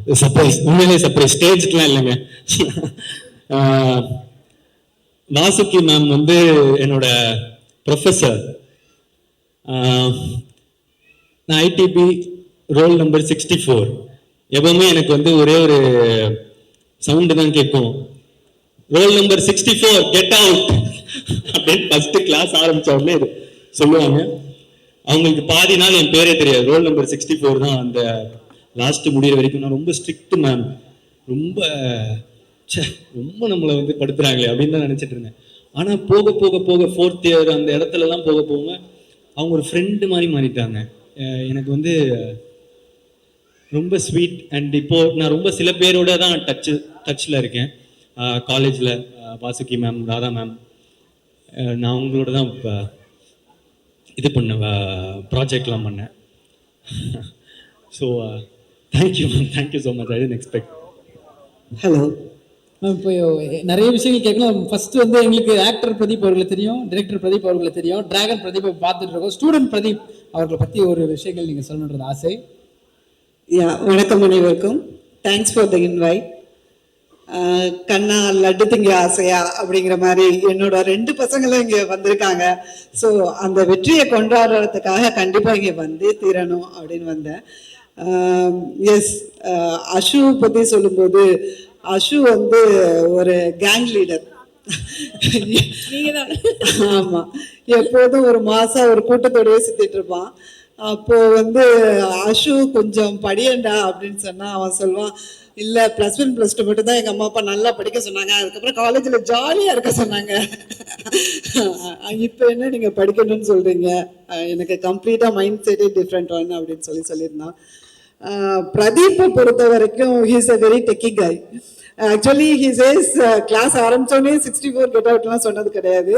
Surprise, உண்மையிலே surprise, ஸ்டேஜ்லாம் இல்லைங்க. Vasuki ma'am வந்து என்னோட ப்ரொஃபஸர். நான் ஐடிபி ரோல் நம்பர் 64. எப்பவுமே எனக்கு வந்து ஒரே ஒரு சவுண்டு தான் கேட்கும், ரோல் நம்பர் 64 கெட் அவுட் அப்படின்னு ஃபர்ஸ்ட் கிளாஸ் ஆரம்பிச்ச உடனே சொல்லுவாங்க. அவங்களுக்கு பாதி நாள் என் பேரே தெரியாது, ரோல் நம்பர் 64 தான் அந்த லாஸ்ட் முடிகிற வரைக்கும். நான் ரொம்ப ஸ்ட்ரிக்ட் மேம், ரொம்ப ரொம்ப நம்மளை வந்து படுத்துறாங்களே அப்படின்னு தான் நினைச்சிட்டு இருந்தேன். ஆனா போக போக போக 4th இயர் அந்த இடத்துல எல்லாம் போக போக அவங்க ஒரு ஃப்ரெண்டு மாதிரி மாறிட்டாங்க. எனக்கு வந்து ரொம்ப ஸ்வீட். அண்ட் இப்போ நான் ரொம்ப சில பேரோட தான் டச்சில் இருக்கேன். காலேஜில் வாசுகி மேம், ராதா மேம், நான் அவங்களோட தான் இப்போ இது பண்ணேன், ப்ராஜெக்ட்லாம் பண்ணேன். So thank you ma'am, thank you so much. I tend expect. Hello. இப்போ நிறைய விஷயங்கள் கேட்கலாம். ஃபர்ஸ்ட் வந்து எங்களுக்கு ஆக்டர் பிரதீப் அவர்களை தெரியும், டைரக்டர் பிரதீப் அவர்களை தெரியும், டிராகன் பிரதீப் பார்த்துட்டு இருக்கோம். ஸ்டூடெண்ட் பிரதீப் அவர்களை பற்றி ஒரு விஷயங்கள் நீங்கள் சொல்லணுன்றது ஆசை. வணக்கம் அனைவருக்கும். Thanks for the invite. கண்ணா லட்டு திங்க ஆசையா அப்படிங்கிற மாதிரி என்னோட 2 பசங்களும் இங்கே வந்திருக்காங்க. ஸோ அந்த வெற்றியை கொண்டாடுறதுக்காக கண்டிப்பாக இங்கே வந்தே தீரணும் அப்படின்னு வந்தேன். எஸ், அஷு பற்றி சொல்லும்போது, அஷு வந்து ஒரு கேங் லீடர். ஆமா, எப்போதும் ஒரு மாசம் ஒரு கூட்டத்தோடய சுத்திட்டு இருப்பான். அப்போ வந்து அஷு கொஞ்சம் படியண்டா அப்படின்னு சொன்னா அவன் சொல்லுவான், இல்லை +1 +2 மட்டும் தான் எங்கள் அம்மா அப்பா நல்லா படிக்க சொன்னாங்க, அதுக்கப்புறம் காலேஜில் ஜாலியாக இருக்க சொன்னாங்க. இப்போ என்ன நீங்கள் படிக்கணும்னு சொல்கிறீங்க, எனக்கு கம்ப்ளீட்டாக மைண்ட் செட்டே டிஃப்ரெண்ட் ஒன் அப்படின்னு சொல்லியிருந்தான். பிரதீப்பை பொறுத்த வரைக்கும் he's a very techie guy. Actually he says class ஆரம்பிச்சோடனே 64 கெட் அவுட்லாம் சொன்னது கிடையாது.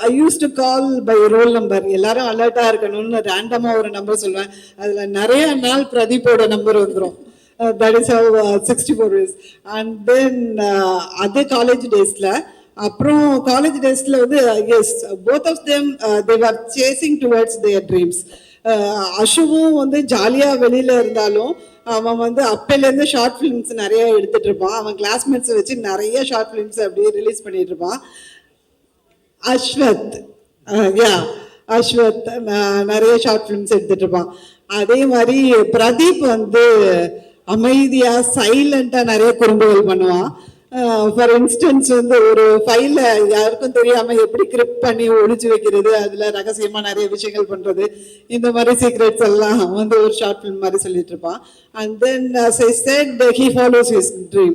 I use to call by roll number. எல்லாரும் அலர்ட்டாக இருக்கணும்னு ரேண்டமாக ஒரு நம்பர் சொல்லுவேன். அதில் நிறைய நாள் பிரதீப்போட நம்பர் வந்துடும். That is how 64 is. And then other college daysல, அப்புறம் காலேஜ் டேஸ்ல வந்து yes, both of them they were chasing towards their dreams. அஷுவும் வந்து ஜாலியா வெளியில இருந்தாலும் அவன் வந்து அப்பையிலேருந்து ஷார்ட் ஃபிலிம்ஸ் நிறைய எடுத்துட்டு இருப்பான். அவன் கிளாஸ்மேட்ஸை வச்சு நிறைய ஷார்ட் ஃபிலிம்ஸ் அப்படியே ரிலீஸ் பண்ணிட்டு இருப்பான். அஸ்வத், அஸ்வத் நிறைய ஷார்ட் ஃபிலிம்ஸ் எடுத்துட்டு இருப்பான். அதே மாதிரி பிரதீப் வந்து அமைதியா சைலண்டா நிறைய குறும்புகள் பண்ணுவான். ஃபார் இன்ஸ்டன்ஸ் வந்து ஒரு ஃபைல யாருக்கும் தெரியாம எப்படி கிரிப்ட் பண்ணி ஒழிச்சு வைக்கிறது, அதுல ரகசியமா நிறைய விஷயங்கள் பண்றது, இந்த மாதிரி சீக்ரெட்ஸ் எல்லாம் வந்து ஒரு ஷார்ட் ஃபிலிம் மாதிரி சொல்லிட்டு இருப்பான். And then as I said, he follows his dream.